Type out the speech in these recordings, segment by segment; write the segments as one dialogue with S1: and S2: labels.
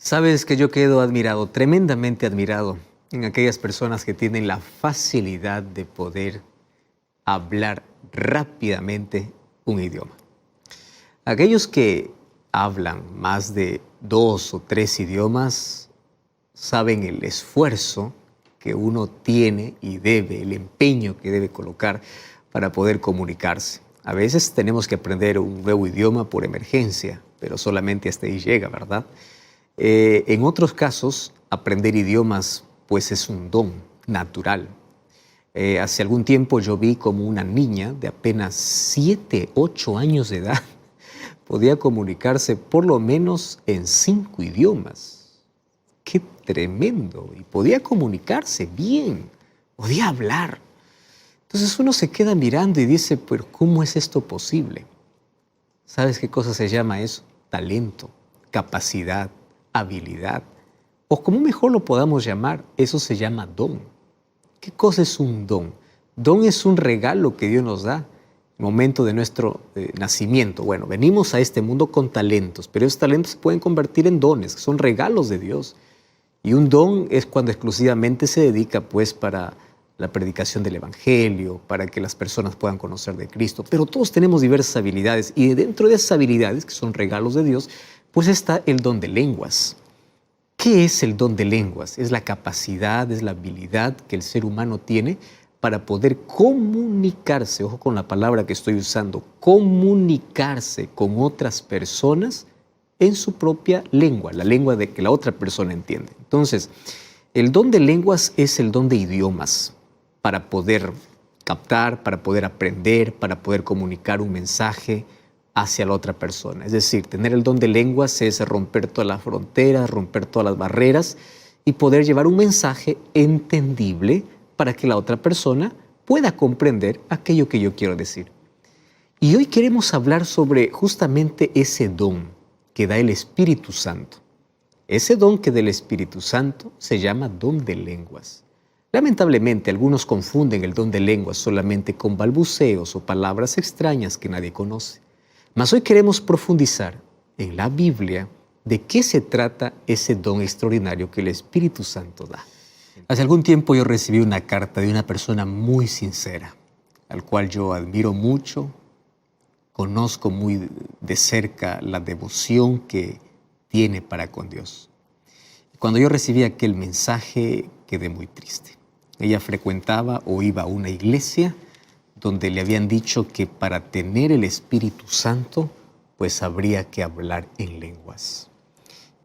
S1: Sabes que yo quedo admirado, tremendamente admirado, en aquellas personas que tienen la facilidad de poder hablar rápidamente un idioma. Aquellos que hablan más de 2 o 3 idiomas saben el esfuerzo que uno tiene y debe, el empeño que debe colocar para poder comunicarse. A veces tenemos que aprender un nuevo idioma por emergencia, pero solamente hasta ahí llega, ¿verdad? En otros casos, aprender idiomas pues es un don natural. Hace algún tiempo yo vi como una niña de apenas 7, 8 años de edad podía comunicarse por lo menos en 5 idiomas. ¡Qué tremendo! Y podía comunicarse bien, podía hablar. Entonces uno se queda mirando y dice, pero ¿cómo es esto posible? ¿Sabes qué cosa se llama eso? Talento, capacidad, habilidad, o como mejor lo podamos llamar, eso se llama don. ¿Qué cosa es un don? Don es un regalo que Dios nos da en el momento de nuestro nacimiento. Bueno, venimos a este mundo con talentos, pero esos talentos se pueden convertir en dones, que son regalos de Dios. Y un don es cuando exclusivamente se dedica pues para la predicación del Evangelio, para que las personas puedan conocer de Cristo. Pero todos tenemos diversas habilidades y dentro de esas habilidades, que son regalos de Dios, pues está el don de lenguas. ¿Qué es el don de lenguas? Es la capacidad, es la habilidad que el ser humano tiene para poder comunicarse, ojo con la palabra que estoy usando, comunicarse con otras personas en su propia lengua, la lengua de que la otra persona entiende. Entonces, el don de lenguas es el don de idiomas para poder captar, para poder aprender, para poder comunicar un mensaje hacia la otra persona. Es decir, tener el don de lenguas es romper todas las fronteras, romper todas las barreras y poder llevar un mensaje entendible para que la otra persona pueda comprender aquello que yo quiero decir. Y hoy queremos hablar sobre justamente ese don que da el Espíritu Santo. Ese don que da el Espíritu Santo se llama don de lenguas. Lamentablemente, algunos confunden el don de lenguas solamente con balbuceos o palabras extrañas que nadie conoce. Mas hoy queremos profundizar en la Biblia de qué se trata ese don extraordinario que el Espíritu Santo da. Hace algún tiempo yo recibí una carta de una persona muy sincera, al cual yo admiro mucho, conozco muy de cerca la devoción que tiene para con Dios. Cuando yo recibí aquel mensaje quedé muy triste. Ella frecuentaba o iba a una iglesia donde le habían dicho que para tener el Espíritu Santo, pues habría que hablar en lenguas.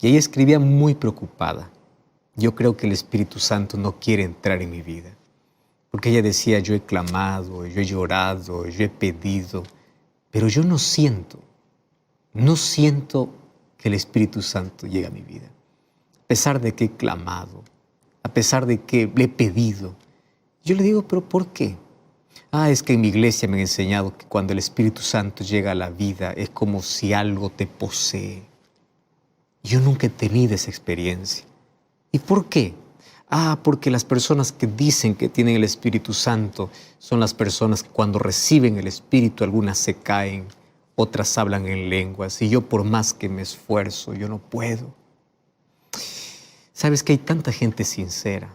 S1: Y ella escribía muy preocupada. Yo creo que el Espíritu Santo no quiere entrar en mi vida. Porque ella decía, yo he clamado, yo he llorado, yo he pedido, pero yo no siento que el Espíritu Santo llegue a mi vida. A pesar de que he clamado, a pesar de que le he pedido. Yo le digo, ¿pero por qué? Es que en mi iglesia me han enseñado que cuando el Espíritu Santo llega a la vida es como si algo te posee. Yo nunca he tenido esa experiencia. ¿Y por qué? Porque las personas que dicen que tienen el Espíritu Santo son las personas que cuando reciben el Espíritu, algunas se caen, otras hablan en lenguas, y yo por más que me esfuerzo, yo no puedo. ¿Sabes que hay tanta gente sincera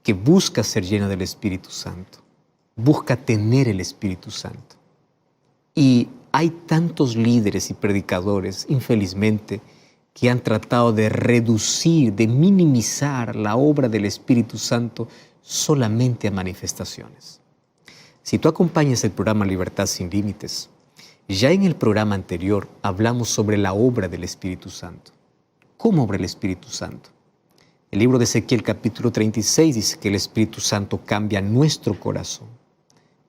S1: que busca ser llena del Espíritu Santo, busca tener el Espíritu Santo? Y hay tantos líderes y predicadores, infelizmente, que han tratado de reducir, de minimizar la obra del Espíritu Santo solamente a manifestaciones. Si tú acompañas el programa Libertad Sin Límites, ya en el programa anterior hablamos sobre la obra del Espíritu Santo. ¿Cómo obra el Espíritu Santo? El libro de Ezequiel capítulo 36 dice que el Espíritu Santo cambia nuestro corazón.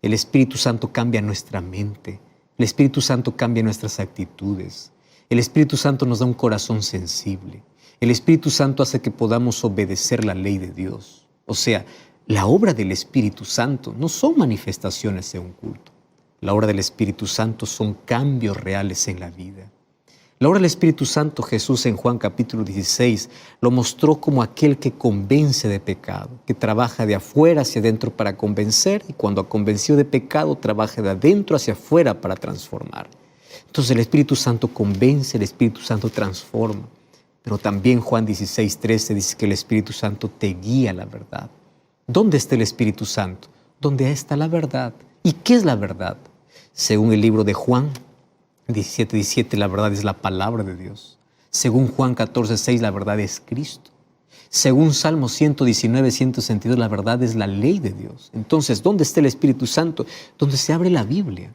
S1: El Espíritu Santo cambia nuestra mente. El Espíritu Santo cambia nuestras actitudes. El Espíritu Santo nos da un corazón sensible. El Espíritu Santo hace que podamos obedecer la ley de Dios. O sea, la obra del Espíritu Santo no son manifestaciones de un culto. La obra del Espíritu Santo son cambios reales en la vida. La obra del Espíritu Santo, Jesús en Juan capítulo 16 lo mostró como aquel que convence de pecado, que trabaja de afuera hacia adentro para convencer, y cuando convenció de pecado, trabaja de adentro hacia afuera para transformar. Entonces el Espíritu Santo convence, el Espíritu Santo transforma. Pero también Juan 16:13 dice que el Espíritu Santo te guía a la verdad. ¿Dónde está el Espíritu Santo? ¿Dónde está la verdad? ¿Y qué es la verdad? Según el libro de Juan 17:17, la verdad es la palabra de Dios. Según Juan 14:6, la verdad es Cristo. Según Salmo 119:162, la verdad es la ley de Dios. Entonces, ¿dónde está el Espíritu Santo? Donde se abre la Biblia.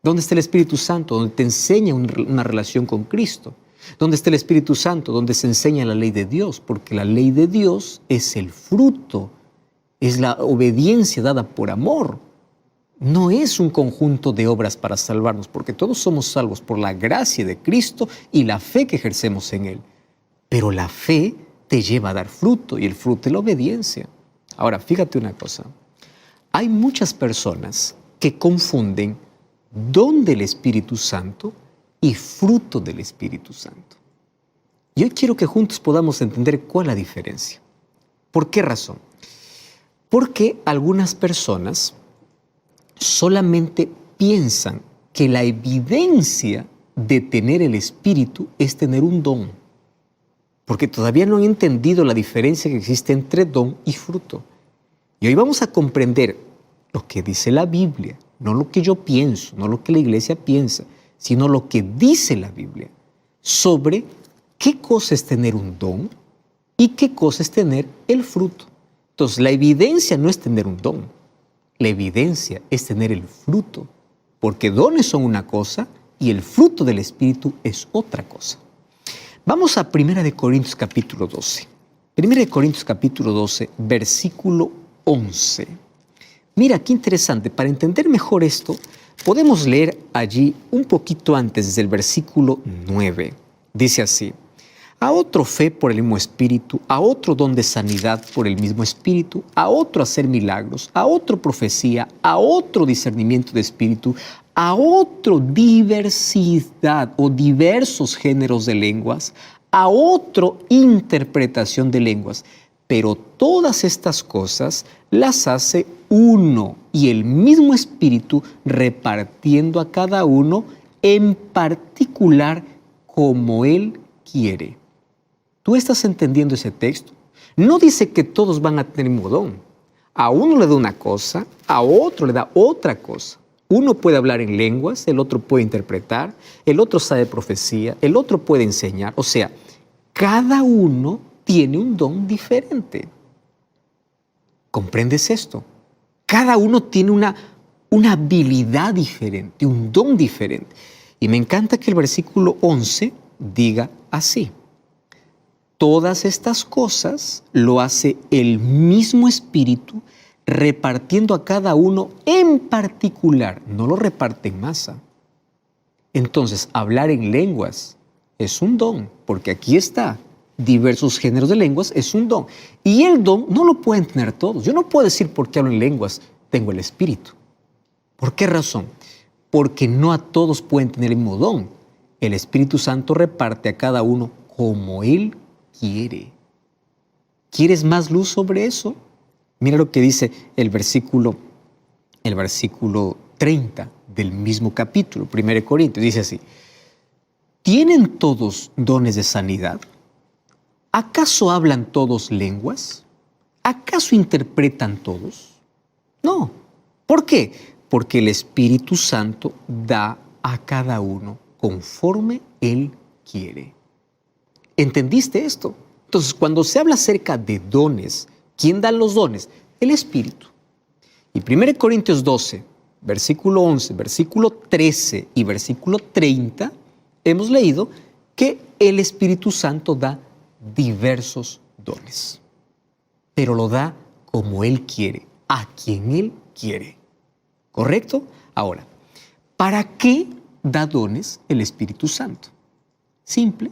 S1: ¿Dónde está el Espíritu Santo? Donde te enseña una relación con Cristo. ¿Dónde está el Espíritu Santo? Donde se enseña la ley de Dios, porque la ley de Dios es el fruto, es la obediencia dada por amor. No es un conjunto de obras para salvarnos, porque todos somos salvos por la gracia de Cristo y la fe que ejercemos en Él. Pero la fe te lleva a dar fruto, y el fruto es la obediencia. Ahora, fíjate una cosa. Hay muchas personas que confunden don del Espíritu Santo y fruto del Espíritu Santo. Y hoy quiero que juntos podamos entender cuál es la diferencia. ¿Por qué razón? Porque algunas personas solamente piensan que la evidencia de tener el Espíritu es tener un don, porque todavía no han entendido la diferencia que existe entre don y fruto. Y hoy vamos a comprender lo que dice la Biblia, no lo que yo pienso, no lo que la iglesia piensa, sino lo que dice la Biblia sobre qué cosa es tener un don y qué cosa es tener el fruto. Entonces, la evidencia no es tener un don, la evidencia es tener el fruto, porque dones son una cosa y el fruto del Espíritu es otra cosa. Vamos a 1 Corintios capítulo 12. 1 Corintios capítulo 12, versículo 11. Mira, qué interesante. Para entender mejor esto, podemos leer allí un poquito antes, desde el versículo 9. Dice así: a otro fe por el mismo Espíritu, a otro don de sanidad por el mismo Espíritu, a otro hacer milagros, a otro profecía, a otro discernimiento de espíritu, a otro diversidad o diversos géneros de lenguas, a otro interpretación de lenguas. Pero todas estas cosas las hace uno y el mismo Espíritu, repartiendo a cada uno en particular como Él quiere. ¿Tú estás entendiendo ese texto? No dice que todos van a tener el mismo don. A uno le da una cosa, a otro le da otra cosa. Uno puede hablar en lenguas, el otro puede interpretar, el otro sabe profecía, el otro puede enseñar. O sea, cada uno tiene un don diferente. ¿Comprendes esto? Cada uno tiene una habilidad diferente, un don diferente. Y me encanta que el versículo 11 diga así: todas estas cosas lo hace el mismo Espíritu, repartiendo a cada uno en particular, no lo reparte en masa. Entonces, hablar en lenguas es un don, porque aquí está, diversos géneros de lenguas es un don. Y el don no lo pueden tener todos. Yo no puedo decir porque hablo en lenguas, tengo el Espíritu. ¿Por qué razón? Porque no a todos pueden tener el mismo don. El Espíritu Santo reparte a cada uno como Él quiere. ¿Quieres más luz sobre eso? Mira lo que dice el versículo 30 del mismo capítulo, 1 Corintios. Dice así: ¿tienen todos dones de sanidad? ¿Acaso hablan todos lenguas? ¿Acaso interpretan todos? No. ¿Por qué? Porque el Espíritu Santo da a cada uno conforme Él quiere. ¿Entendiste esto? Entonces, cuando se habla acerca de dones, ¿quién da los dones? El Espíritu. Y 1 Corintios 12, versículo 11, versículo 13 y versículo 30, hemos leído que el Espíritu Santo da diversos dones. Pero lo da como Él quiere, a quien Él quiere. ¿Correcto? Ahora, ¿para qué da dones el Espíritu Santo? Simple.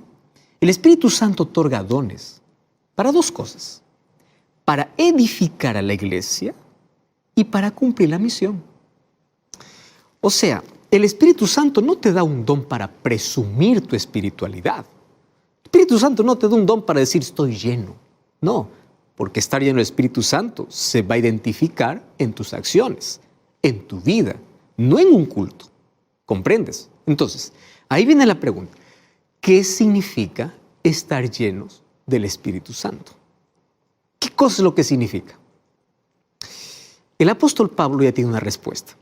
S1: El Espíritu Santo otorga dones para dos cosas: para edificar a la iglesia y para cumplir la misión. O sea, el Espíritu Santo no te da un don para presumir tu espiritualidad. El Espíritu Santo no te da un don para decir estoy lleno. No, porque estar lleno del Espíritu Santo se va a identificar en tus acciones, en tu vida, no en un culto. ¿Comprendes? Entonces, Ahí viene la pregunta. ¿Qué significa estar llenos del Espíritu Santo? ¿Qué cosa es lo que significa? El apóstol Pablo ya tiene una respuesta.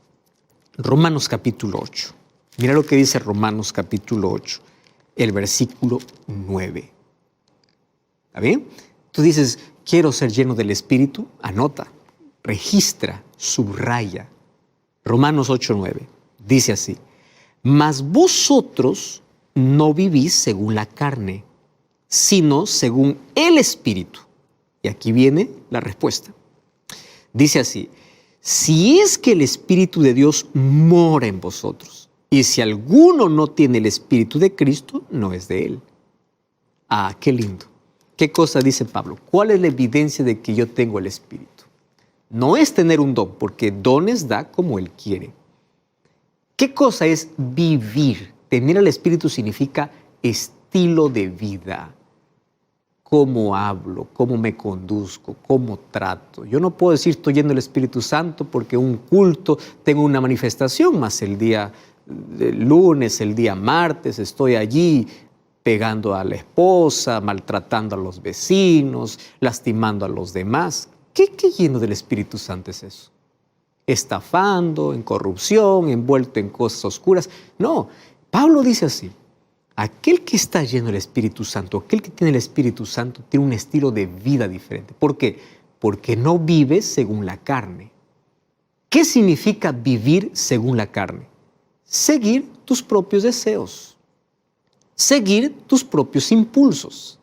S1: Romanos capítulo 8. Mira lo que dice Romanos capítulo 8, el versículo 9. ¿Está bien? Tú dices, quiero ser lleno del Espíritu. Anota, registra, subraya. Romanos 8, 9. Dice así. Mas vosotros no vivís según la carne, sino según el Espíritu. Y aquí viene la respuesta. Dice así, si es que el Espíritu de Dios mora en vosotros, y si alguno no tiene el Espíritu de Cristo, no es de él. Ah, qué lindo. ¿Qué cosa dice Pablo? ¿Cuál es la evidencia de que yo tengo el Espíritu? No es tener un don, porque dones da como él quiere. ¿Qué cosa es vivir? Tener el Espíritu significa estilo de vida. Cómo hablo, cómo me conduzco, cómo trato. Yo no puedo decir estoy lleno del Espíritu Santo porque un culto tengo una manifestación, más el día lunes, el día martes estoy allí pegando a la esposa, maltratando a los vecinos, lastimando a los demás. ¿Qué lleno del Espíritu Santo es eso? Estafando, en corrupción, envuelto en cosas oscuras. No, Pablo dice así. Aquel que está lleno del Espíritu Santo, aquel que tiene el Espíritu Santo, tiene un estilo de vida diferente. ¿Por qué? Porque no vive según la carne. ¿Qué significa vivir según la carne? Seguir tus propios deseos. Seguir tus propios impulsos.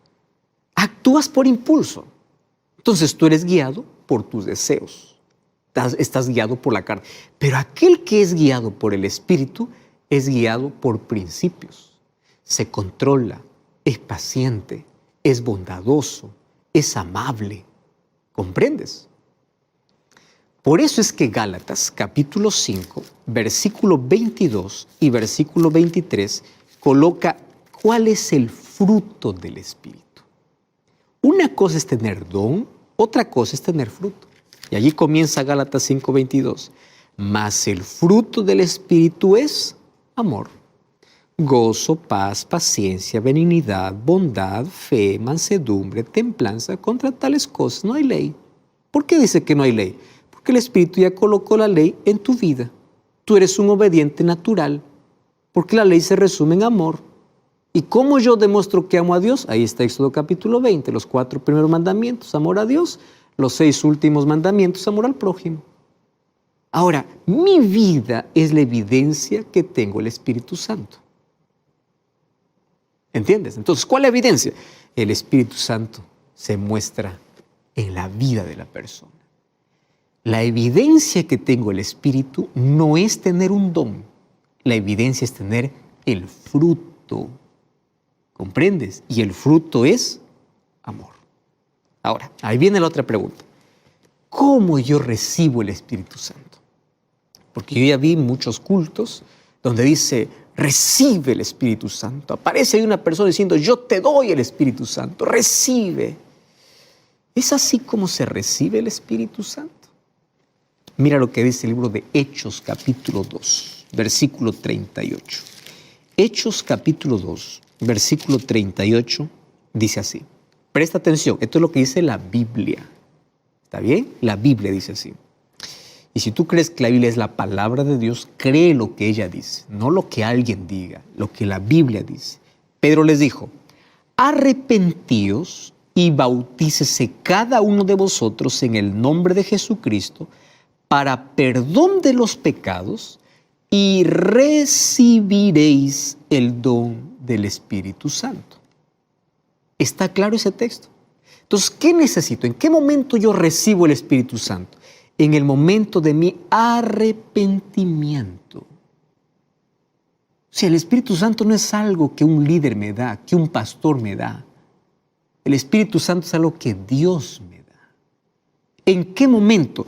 S1: Actúas por impulso. Entonces tú eres guiado por tus deseos. Estás guiado por la carne. Pero aquel que es guiado por el Espíritu es guiado por principios. Se controla, es paciente, es bondadoso, es amable. ¿Comprendes? Por eso es que Gálatas capítulo 5, versículo 22 y versículo 23 coloca cuál es el fruto del Espíritu. Una cosa es tener don, otra cosa es tener fruto. Y allí comienza Gálatas 5, 22. Mas el fruto del Espíritu es amor, gozo, paz, paciencia, benignidad, bondad, fe, mansedumbre, templanza. Contra tales cosas no hay ley. ¿Por qué dice que no hay ley? Porque el Espíritu ya colocó la ley en tu vida. Tú eres un obediente natural, porque la ley se resume en amor. ¿Y cómo yo demuestro que amo a Dios? Ahí está Éxodo capítulo 20, los 4 primeros mandamientos, amor a Dios, los 6 últimos mandamientos, amor al prójimo. Ahora, mi vida es la evidencia que tengo el Espíritu Santo. ¿Entiendes? Entonces, ¿cuál es la evidencia? El Espíritu Santo se muestra en la vida de la persona. La evidencia que tengo el Espíritu no es tener un don. La evidencia es tener el fruto. ¿Comprendes? Y el fruto es amor. Ahora, ahí viene la otra pregunta. ¿Cómo yo recibo el Espíritu Santo? Porque yo ya vi muchos cultos donde dice, recibe el Espíritu Santo. Aparece ahí una persona diciendo, yo te doy el Espíritu Santo, recibe. ¿Es así como se recibe el Espíritu Santo? Mira lo que dice el libro de Hechos capítulo 2, versículo 38. Hechos capítulo 2, versículo 38, dice así. Presta atención, esto es lo que dice la Biblia. ¿Está bien? La Biblia dice así. Y si tú crees que la Biblia es la palabra de Dios, cree lo que ella dice, no lo que alguien diga, lo que la Biblia dice. Pedro les dijo, arrepentíos y bautícese cada uno de vosotros en el nombre de Jesucristo para perdón de los pecados y recibiréis el don del Espíritu Santo. ¿Está claro ese texto? Entonces, ¿qué necesito? ¿En qué momento yo recibo el Espíritu Santo? En el momento de mi arrepentimiento. O sea, el Espíritu Santo no es algo que un líder me da, que un pastor me da. El Espíritu Santo es algo que Dios me da. ¿En qué momento?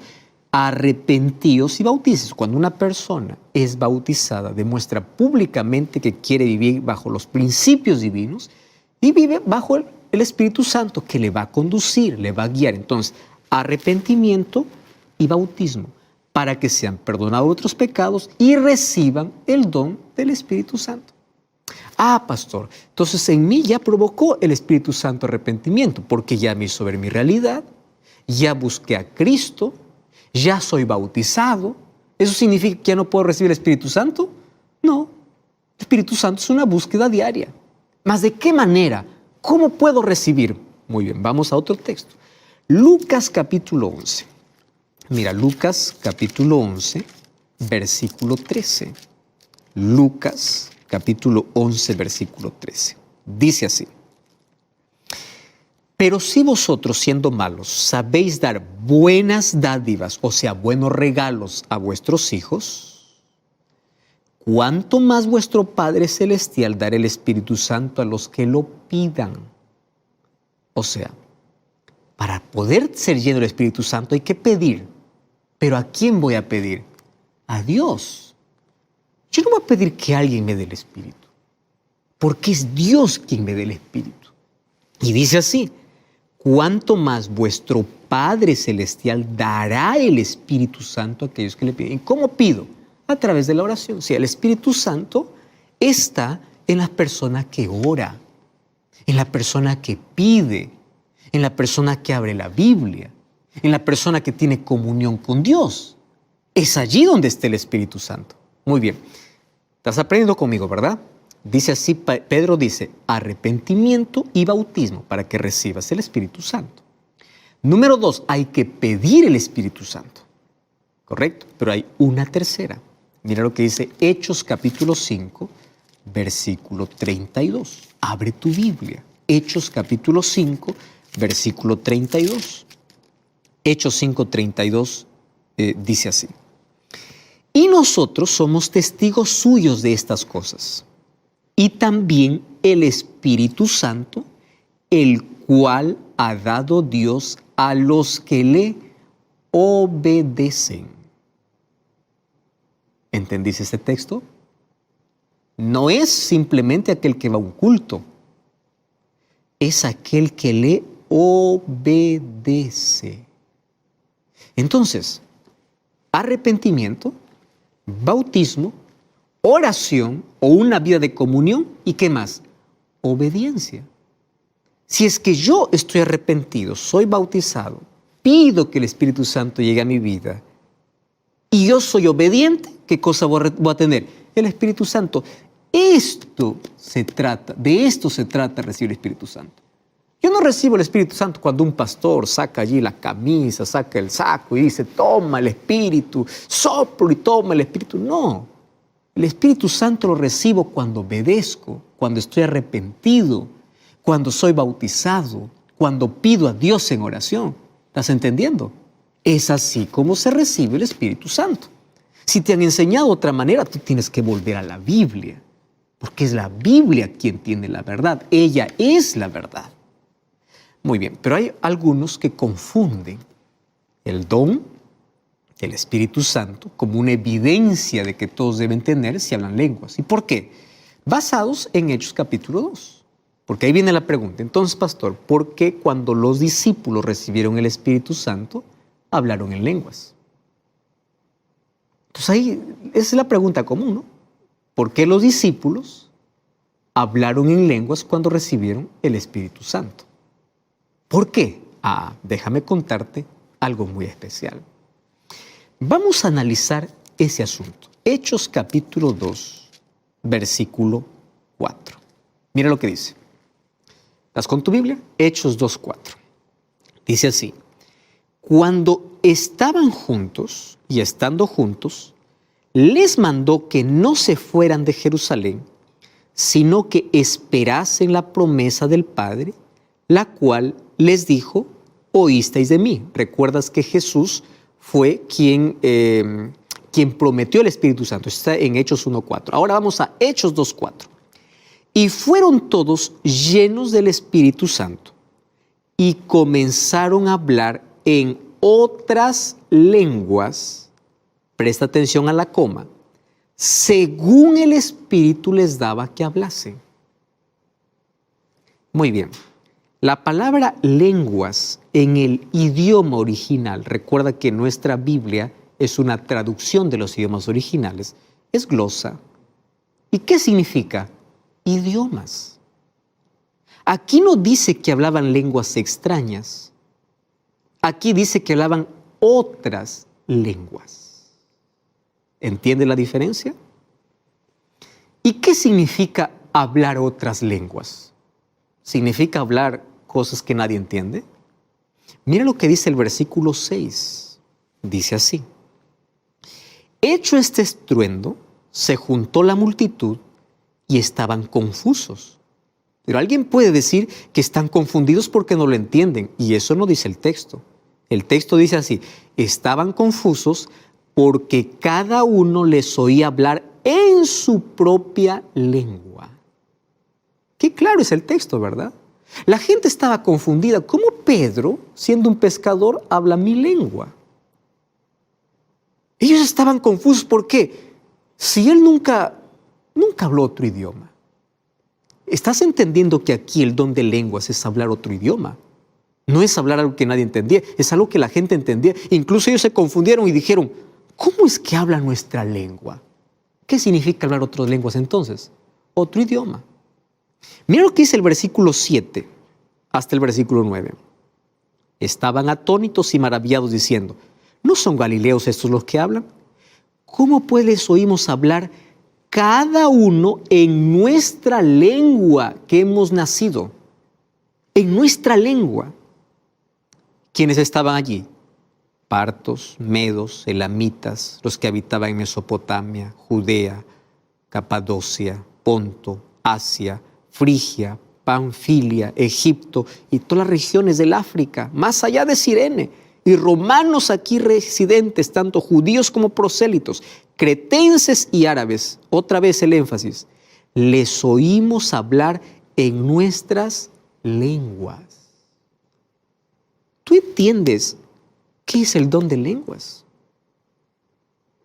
S1: Arrepentíos y bautíceos. Cuando una persona es bautizada, demuestra públicamente que quiere vivir bajo los principios divinos y vive bajo el Espíritu Santo que le va a conducir, le va a guiar. Entonces, arrepentimiento y bautismo para que sean perdonados otros pecados y reciban el don del Espíritu Santo. Ah, pastor, entonces en mí ya provocó el Espíritu Santo arrepentimiento, porque ya me hizo ver mi realidad, ya busqué a Cristo, ya soy bautizado. ¿Eso significa que ya no puedo recibir el Espíritu Santo? No, el Espíritu Santo es una búsqueda diaria. ¿Mas de qué manera? ¿Cómo puedo recibir? Muy bien, vamos a otro texto. Lucas capítulo 11. Mira, Lucas capítulo 11, versículo 13. Lucas capítulo 11, versículo 13. Dice así: pero si vosotros, siendo malos, sabéis dar buenas dádivas, o sea, buenos regalos a vuestros hijos, ¿cuánto más vuestro Padre Celestial dará el Espíritu Santo a los que lo pidan? O sea, para poder ser lleno del Espíritu Santo hay que pedir. ¿Pero a quién voy a pedir? A Dios. Yo no voy a pedir que alguien me dé el Espíritu, porque es Dios quien me dé el Espíritu. Y dice así: cuánto más vuestro Padre Celestial dará el Espíritu Santo a aquellos que le piden. ¿Y cómo pido? A través de la oración. Sí, el Espíritu Santo está en la persona que ora, en la persona que pide, en la persona que abre la Biblia, en la persona que tiene comunión con Dios. Es allí donde está el Espíritu Santo. Muy bien. Estás aprendiendo conmigo, ¿verdad? Dice así, Pedro dice, arrepentimiento y bautismo para que recibas el Espíritu Santo. Número 2, hay que pedir el Espíritu Santo. ¿Correcto? Pero hay una tercera. Mira lo que dice Hechos capítulo 5, versículo 32. Abre tu Biblia. Hechos capítulo 5, versículo 32. Hechos 5, 32 dice así: y nosotros somos testigos suyos de estas cosas, y también el Espíritu Santo, el cual ha dado Dios a los que le obedecen. ¿Entendiste este texto? No es simplemente aquel que va a un culto, es aquel que le obedece. Entonces, arrepentimiento, bautismo, oración o una vida de comunión, ¿y qué más? Obediencia. Si es que yo estoy arrepentido, soy bautizado, pido que el Espíritu Santo llegue a mi vida y yo soy obediente, ¿qué cosa voy a tener? El Espíritu Santo. De esto se trata recibir el Espíritu Santo. Yo no recibo el Espíritu Santo cuando un pastor saca allí la camisa, saca el saco y dice, toma el Espíritu, soplo y toma el Espíritu. No, el Espíritu Santo lo recibo cuando obedezco, cuando estoy arrepentido, cuando soy bautizado, cuando pido a Dios en oración. ¿Estás entendiendo? Es así como se recibe el Espíritu Santo. Si te han enseñado de otra manera, tú tienes que volver a la Biblia, porque es la Biblia quien tiene la verdad. Ella es la verdad. Muy bien, pero hay algunos que confunden el don del Espíritu Santo como una evidencia de que todos deben tener si hablan lenguas. ¿Y por qué? Basados en Hechos capítulo 2. Porque ahí viene la pregunta. Entonces, pastor, ¿por qué cuando los discípulos recibieron el Espíritu Santo hablaron en lenguas? Entonces ahí, esa es la pregunta común, ¿no? ¿Por qué los discípulos hablaron en lenguas cuando recibieron el Espíritu Santo? ¿Por qué? Déjame contarte algo muy especial. Vamos a analizar ese asunto. Hechos capítulo 2, versículo 4. Mira lo que dice. ¿Estás con tu Biblia? Hechos 2, 4. Dice así: cuando estaban juntos y estando juntos, les mandó que no se fueran de Jerusalén, sino que esperasen la promesa del Padre, la cual les dijo, oísteis de mí. ¿Recuerdas que Jesús fue quien prometió el Espíritu Santo? Está en Hechos 1:4. Ahora vamos a Hechos 2:4. Y fueron todos llenos del Espíritu Santo y comenzaron a hablar en otras lenguas, presta atención a la coma, según el Espíritu les daba que hablasen. Muy bien. La palabra lenguas en el idioma original, recuerda que nuestra Biblia es una traducción de los idiomas originales, es glosa. ¿Y qué significa? idiomas. Aquí no dice que hablaban lenguas extrañas. Aquí dice que hablaban otras lenguas. ¿Entiende la diferencia? ¿Y qué significa hablar otras lenguas? ¿Significa hablar cosas que nadie entiende? Mira lo que dice el versículo 6. Dice así: hecho este estruendo, se juntó la multitud y estaban confusos. Pero alguien puede decir que están confundidos porque no lo entienden, y eso no dice el texto. El texto dice así: estaban confusos porque cada uno les oía hablar en su propia lengua. Qué claro es el texto, ¿verdad? La gente estaba confundida. ¿Cómo Pedro, siendo un pescador, habla mi lengua? Ellos estaban confusos. ¿Por qué? Si él nunca habló otro idioma. ¿Estás entendiendo que aquí el don de lenguas es hablar otro idioma? No es hablar algo que nadie entendía, es algo que la gente entendía. Incluso ellos se confundieron y dijeron: ¿cómo es que habla nuestra lengua? ¿Qué significa hablar otras lenguas entonces? Otro idioma. Mira lo que dice el versículo 7 hasta el versículo 9. Estaban atónitos y maravillados diciendo: ¿no son galileos estos los que hablan? ¿Cómo pues les oímos hablar cada uno en nuestra lengua que hemos nacido? En nuestra lengua. ¿Quiénes estaban allí? Partos, medos, elamitas, los que habitaban en Mesopotamia, Judea, Capadocia, Ponto, Asia, Frigia, Panfilia, Egipto y todas las regiones del África, más allá de Cirene, y romanos aquí residentes, tanto judíos como prosélitos, cretenses y árabes. Otra vez el énfasis: les oímos hablar en nuestras lenguas. ¿Tú entiendes qué es el don de lenguas?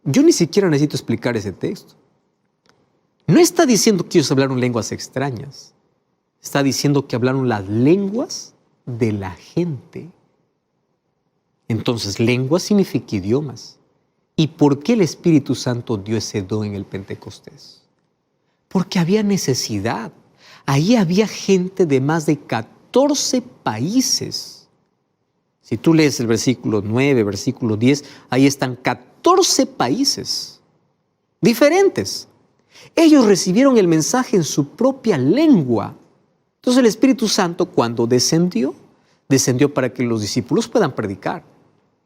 S1: Yo ni siquiera necesito explicar ese texto. No está diciendo que ellos hablaron lenguas extrañas. Está diciendo que hablaron las lenguas de la gente. Entonces, lengua significa idiomas. ¿Y por qué el Espíritu Santo dio ese don en el Pentecostés? Porque había necesidad. Ahí había gente de más de 14 países. Si tú lees el versículo 9, versículo 10, ahí están 14 países diferentes. Ellos recibieron el mensaje en su propia lengua. Entonces el Espíritu Santo, cuando descendió para que los discípulos puedan predicar.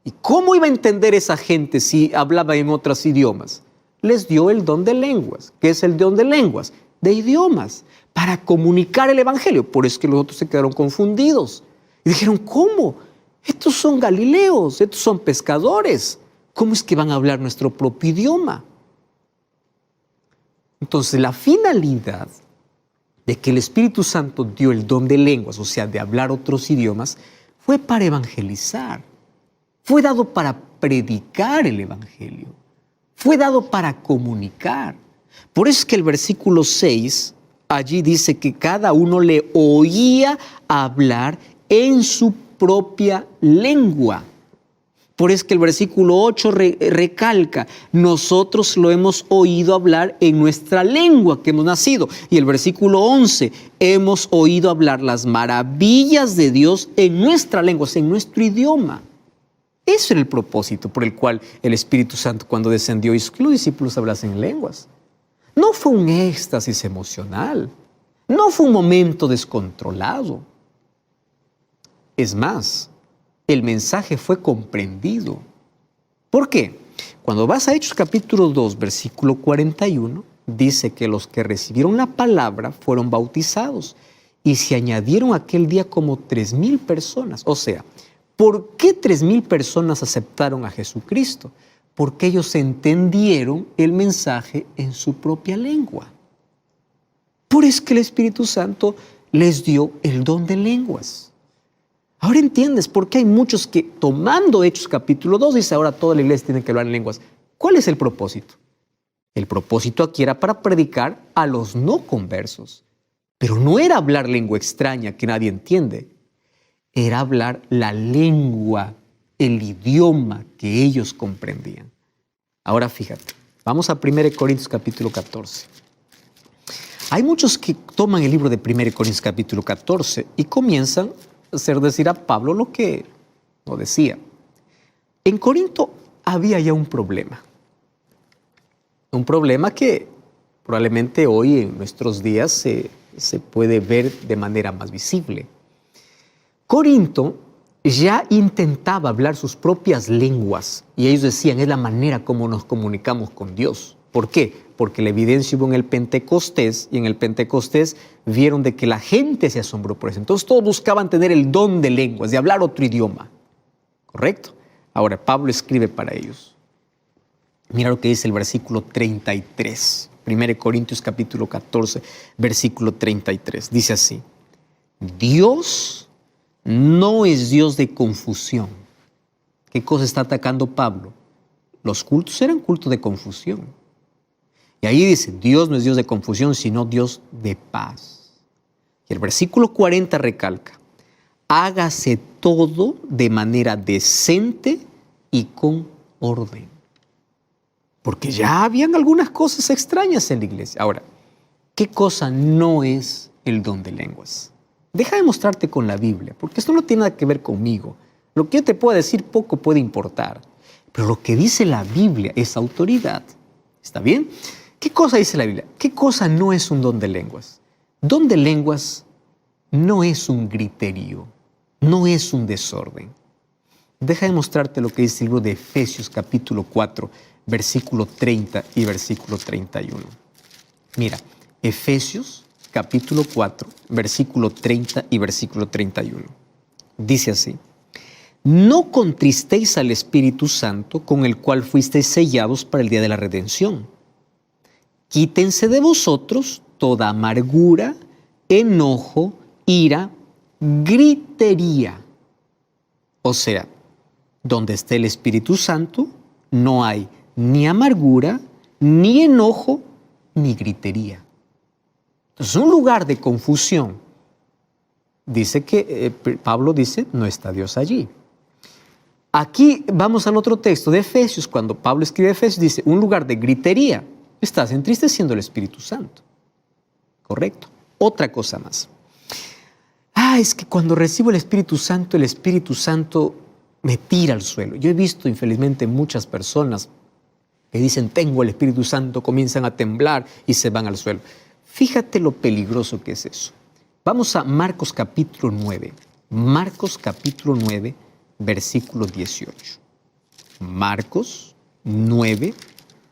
S1: ¿Y cómo iba a entender esa gente si hablaba en otros idiomas? Les dio el don de lenguas. ¿Qué es el don de lenguas? De idiomas, para comunicar el Evangelio. Por eso que los otros se quedaron confundidos. Y dijeron: ¿cómo? Estos son galileos, estos son pescadores. ¿Cómo es que van a hablar nuestro propio idioma? Entonces, la finalidad de que el Espíritu Santo dio el don de lenguas, o sea, de hablar otros idiomas, fue para evangelizar. Fue dado para predicar el Evangelio. Fue dado para comunicar. Por eso es que el versículo 6, allí dice que cada uno le oía hablar en su propia lengua. Por eso es que el versículo 8 recalca: nosotros lo hemos oído hablar en nuestra lengua que hemos nacido. Y el versículo 11: hemos oído hablar las maravillas de Dios en nuestra lengua, o sea, en nuestro idioma. Eso era el propósito por el cual el Espíritu Santo, cuando descendió, hizo que los discípulos hablasen en lenguas. No fue un éxtasis emocional. No fue un momento descontrolado. Es más, el mensaje fue comprendido. ¿Por qué? Cuando vas a Hechos capítulo 2, versículo 41, dice que los que recibieron la palabra fueron bautizados y se añadieron aquel día como 3,000 personas. O sea, ¿por qué 3,000 personas aceptaron a Jesucristo? Porque ellos entendieron el mensaje en su propia lengua. Por eso que el Espíritu Santo les dio el don de lenguas. Ahora entiendes por qué hay muchos que, tomando Hechos capítulo 2, dice: ahora toda la iglesia tiene que hablar en lenguas. ¿Cuál es el propósito? El propósito aquí era para predicar a los no conversos. Pero no era hablar lengua extraña que nadie entiende. Era hablar la lengua, el idioma que ellos comprendían. Ahora fíjate, vamos a 1 Corintios capítulo 14. Hay muchos que toman el libro de 1 Corintios capítulo 14 y comienzan a hacer decir a Pablo lo que no decía. En Corinto había ya un problema que probablemente hoy en nuestros días se puede ver de manera más visible. Corinto ya intentaba hablar sus propias lenguas y ellos decían, es la manera como nos comunicamos con Dios. ¿Por qué? Porque la evidencia hubo en el Pentecostés y en el Pentecostés vieron de que la gente se asombró por eso. Entonces todos buscaban tener el don de lenguas, de hablar otro idioma. ¿Correcto? Ahora Pablo escribe para ellos. Mira lo que dice el versículo 33. 1 Corintios capítulo 14, versículo 33. Dice así, Dios no es Dios de confusión. ¿Qué cosa está atacando Pablo? Los cultos eran cultos de confusión. Y ahí dice, Dios no es Dios de confusión, sino Dios de paz. Y el versículo 40 recalca, hágase todo de manera decente y con orden. Porque ya habían algunas cosas extrañas en la iglesia. Ahora, ¿qué cosa no es el don de lenguas? Deja de mostrarte con la Biblia, porque esto no tiene nada que ver conmigo. Lo que yo te pueda decir poco puede importar. Pero lo que dice la Biblia es autoridad. ¿Está bien? ¿Qué cosa dice la Biblia? ¿Qué cosa no es un don de lenguas? Don de lenguas no es un griterío, no es un desorden. Deja de mostrarte lo que dice el libro de Efesios capítulo 4, versículo 30 y versículo 31. Mira, Efesios capítulo 4, versículo 30 y versículo 31. Dice así, no contristéis al Espíritu Santo con el cual fuisteis sellados para el día de la redención. Quítense de vosotros toda amargura, enojo, ira, gritería. O sea, donde esté el Espíritu Santo, no hay ni amargura, ni enojo, ni gritería. Entonces, un lugar de confusión, dice que, Pablo dice, no está Dios allí. Aquí vamos al otro texto de Efesios, cuando Pablo escribe Efesios, dice, un lugar de gritería, estás entristeciendo al Espíritu Santo. ¿Correcto? Otra cosa más. Es que cuando recibo el Espíritu Santo me tira al suelo. Yo he visto, infelizmente, muchas personas que dicen, tengo el Espíritu Santo, comienzan a temblar y se van al suelo. Fíjate lo peligroso que es eso. Vamos a Marcos capítulo 9. Marcos capítulo 9, versículo 18. Marcos 9,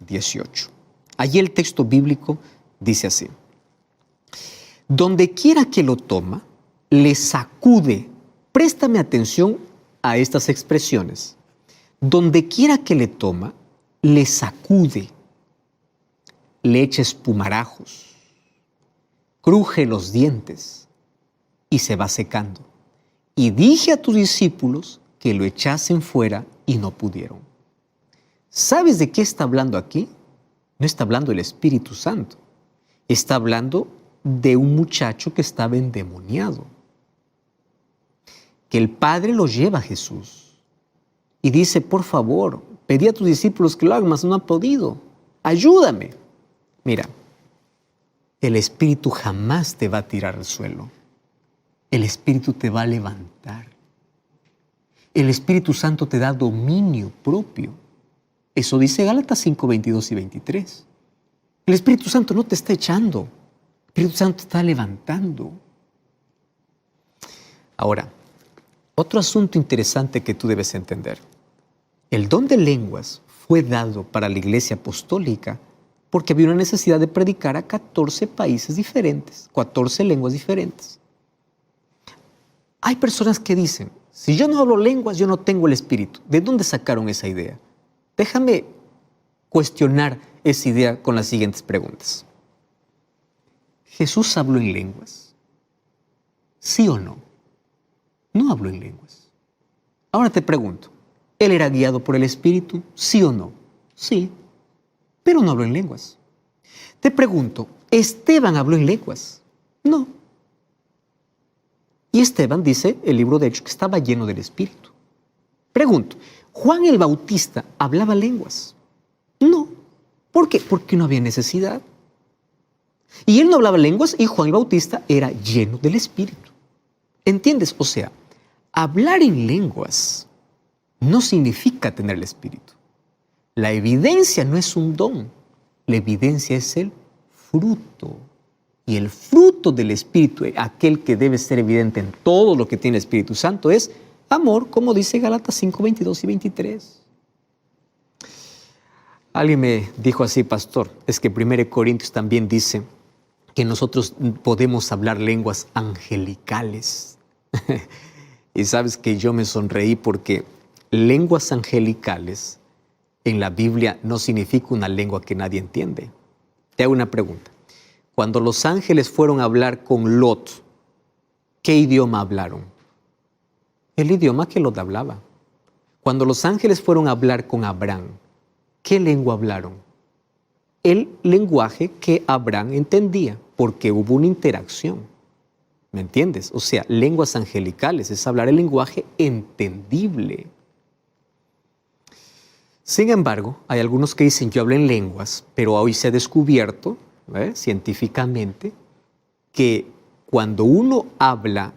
S1: 18. Allí el texto bíblico dice así. Donde quiera que lo toma, le sacude. Préstame atención a estas expresiones. Donde quiera que le toma, le sacude. Le echa espumarajos. Cruje los dientes y se va secando. Y dije a tus discípulos que lo echasen fuera y no pudieron. ¿Sabes de qué está hablando aquí? No está hablando del Espíritu Santo. Está hablando de un muchacho que estaba endemoniado. Que el Padre lo lleva a Jesús. Y dice, por favor, pedí a tus discípulos que lo hagan, mas no han podido. Ayúdame. Mira, el Espíritu jamás te va a tirar al suelo. El Espíritu te va a levantar. El Espíritu Santo te da dominio propio. Eso dice Gálatas 5, 22 y 23. El Espíritu Santo no te está echando. El Espíritu Santo te está levantando. Ahora, otro asunto interesante que tú debes entender. El don de lenguas fue dado para la Iglesia Apostólica porque había una necesidad de predicar a 14 países diferentes, 14 lenguas diferentes. Hay personas que dicen, si yo no hablo lenguas, yo no tengo el Espíritu. ¿De dónde sacaron esa idea? Déjame cuestionar esa idea con las siguientes preguntas. ¿Jesús habló en lenguas? ¿Sí o no? No habló en lenguas. Ahora te pregunto, ¿él era guiado por el Espíritu? ¿Sí o no? Sí, pero no habló en lenguas. Te pregunto, ¿Esteban habló en lenguas? No. Y Esteban dice, el libro de Hechos, que estaba lleno del Espíritu. Pregunto, ¿Juan el Bautista hablaba lenguas? No. ¿Por qué? Porque no había necesidad. Y él no hablaba lenguas y Juan el Bautista era lleno del Espíritu. ¿Entiendes? O sea, hablar en lenguas no significa tener el Espíritu. La evidencia no es un don, la evidencia es el fruto. Y el fruto del Espíritu, aquel que debe ser evidente en todo lo que tiene el Espíritu Santo, es amor, como dice Gálatas 5, 22 y 23. Alguien me dijo así, pastor, es que 1 Corintios también dice que nosotros podemos hablar lenguas angelicales. Y sabes que yo me sonreí porque lenguas angelicales en la Biblia no significa una lengua que nadie entiende. Te hago una pregunta. Cuando los ángeles fueron a hablar con Lot, ¿qué idioma hablaron? El idioma que Lot hablaba. Cuando los ángeles fueron a hablar con Abraham, ¿qué lengua hablaron? El lenguaje que Abraham entendía, porque hubo una interacción. ¿Me entiendes? O sea, lenguas angelicales es hablar el lenguaje entendible. Sin embargo, hay algunos que dicen, yo hablo en lenguas, pero hoy se ha descubierto científicamente que cuando uno habla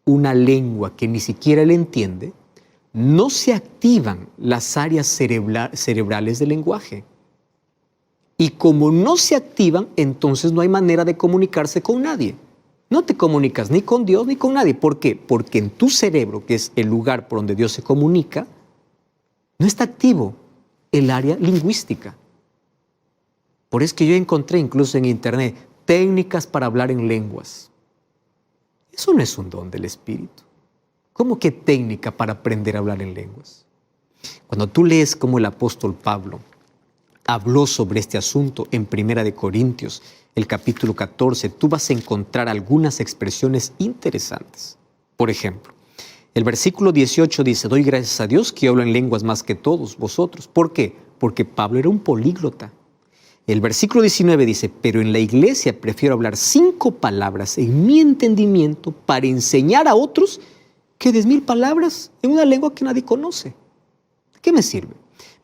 S1: una lengua que ni siquiera él entiende, no se activan las áreas cerebrales del lenguaje. Y como no se activan, entonces no hay manera de comunicarse con nadie. No te comunicas ni con Dios ni con nadie. ¿Por qué? Porque en tu cerebro, que es el lugar por donde Dios se comunica, no está activo el área lingüística. Por eso que yo encontré incluso en internet técnicas para hablar en lenguas. Eso no es un don del Espíritu. ¿Cómo que técnica para aprender a hablar en lenguas? Cuando tú lees cómo el apóstol Pablo habló sobre este asunto en 1 Corintios, el capítulo 14, tú vas a encontrar algunas expresiones interesantes. Por ejemplo, el versículo 18 dice, doy gracias a Dios que hablo en lenguas más que todos vosotros. ¿Por qué? Porque Pablo era un políglota. El versículo 19 dice, pero en la iglesia prefiero hablar 5 palabras en mi entendimiento para enseñar a otros que 10,000 palabras en una lengua que nadie conoce. ¿Qué me sirve?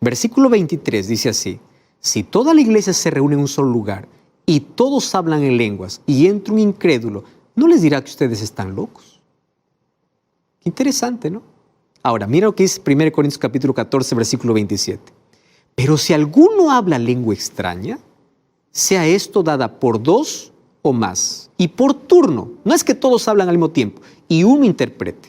S1: Versículo 23 dice así, si toda la iglesia se reúne en un solo lugar y todos hablan en lenguas y entra un incrédulo, ¿no les dirá que ustedes están locos? Qué interesante, ¿no? Ahora, mira lo que dice 1 Corintios capítulo 14, versículo 27. Pero si alguno habla lengua extraña, sea esto dada por 2 o más, y por turno. No es que todos hablan al mismo tiempo, y uno interprete.